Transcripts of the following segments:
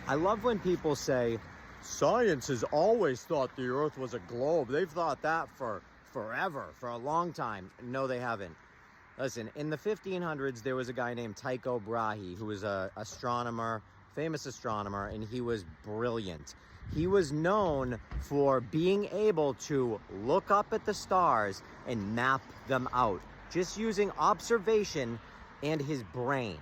I love when people say, science has always thought the Earth was a globe. They've thought that for forever, for a long time. No, they haven't. Listen, in the 1500s, there was a guy named Tycho Brahe, who was an astronomer, famous astronomer, and he was brilliant. He was known for being able to look up at the stars and map them out, just using observation and his brain.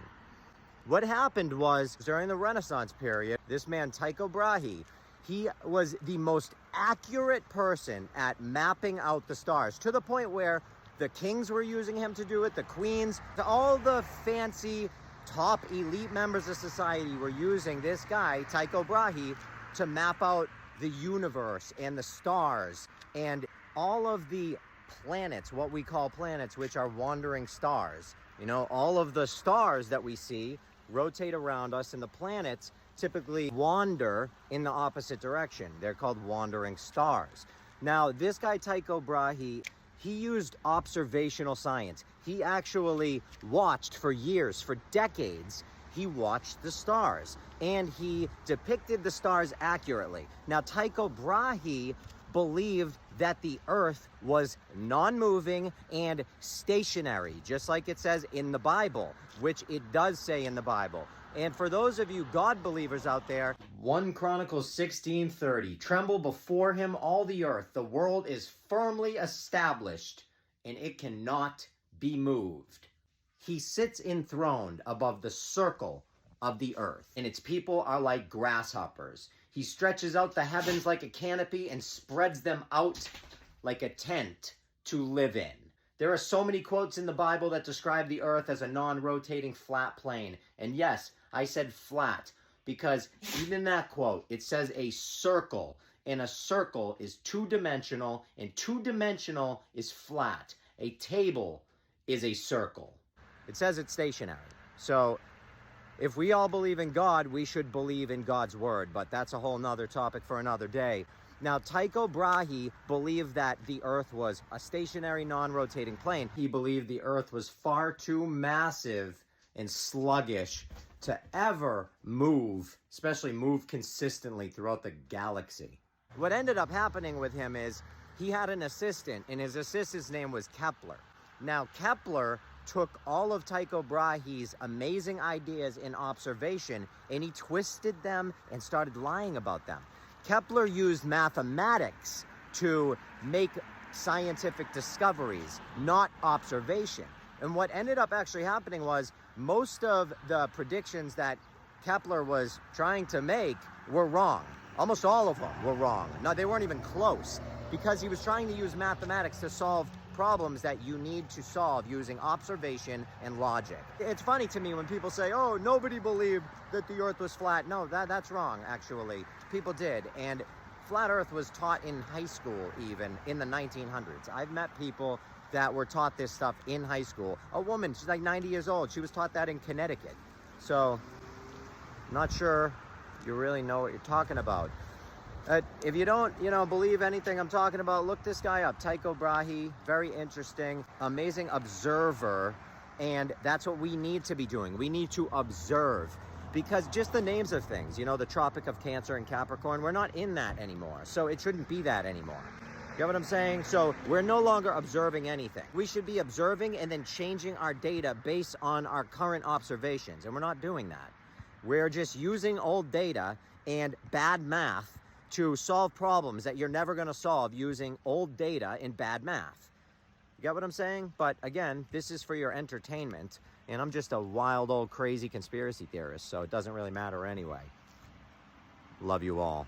What happened was, during the Renaissance period, this man, Tycho Brahe, he was the most accurate person at mapping out the stars, to the point where the kings were using him to do it, the queens, all the fancy top elite members of society were using this guy, Tycho Brahe, to map out the universe and the stars and all of the planets, what we call planets, which are wandering stars. You know, all of the stars that we see rotate around us, and the planets typically wander in the opposite direction. They're called wandering stars. Now, this guy, Tycho Brahe, he used observational science. He actually watched for years, for decades, he watched the stars, and he depicted the stars accurately. Now, Tycho Brahe believed that the Earth was non-moving and stationary, just like it says in the Bible, which it does say in the Bible. And for those of you God believers out there, 1 Chronicles 16:30, tremble before him all the earth, the world is firmly established, and it cannot be moved. He sits enthroned above the circle of the earth, and its people are like grasshoppers. He stretches out the heavens like a canopy and spreads them out like a tent to live in. There are so many quotes in the Bible that describe the earth as a non-rotating flat plane. And yes, I said flat because even in that quote, it says a circle, and a circle is two-dimensional, and two-dimensional is flat. A table is a circle. It says it's stationary. So if we all believe in God, we should believe in God's word, but that's a whole nother topic for another day. Now, Tycho Brahe believed that the Earth was a stationary, non-rotating plane. He believed the Earth was far too massive and sluggish to ever move, especially move consistently throughout the galaxy. What ended up happening with him is he had an assistant, and his assistant's name was Kepler. Now, Kepler took all of Tycho Brahe's amazing ideas in observation, and he twisted them and started lying about them. Kepler used mathematics to make scientific discoveries, not observation. And what ended up actually happening was most of the predictions that Kepler was trying to make were wrong. Almost all of them were wrong. No, they weren't even close, because he was trying to use mathematics to solve problems that you need to solve using observation and logic. It's funny to me when people say, oh, nobody believed that the earth was flat. No, that's wrong, actually. People did. And flat earth was taught in high school, even in the 1900s. I've met people that were taught this stuff in high school. A woman, she's like 90 years old. She was taught that in Connecticut. So, not sure you really know what you're talking about. If you don't, believe anything I'm talking about, look this guy up, Tycho Brahe. Very interesting, amazing observer, and that's what we need to be doing. We need to observe, because just the names of things, the Tropic of Cancer and Capricorn, we're not in that anymore, so it shouldn't be that anymore. You get what I'm saying? So we're no longer observing anything. We should be observing and then changing our data based on our current observations, and we're not doing that. We're just using old data and bad math to solve problems that you're never going to solve using old data and bad math. You get what I'm saying? But again, this is for your entertainment, and I'm just a wild old crazy conspiracy theorist, so it doesn't really matter anyway. Love you all.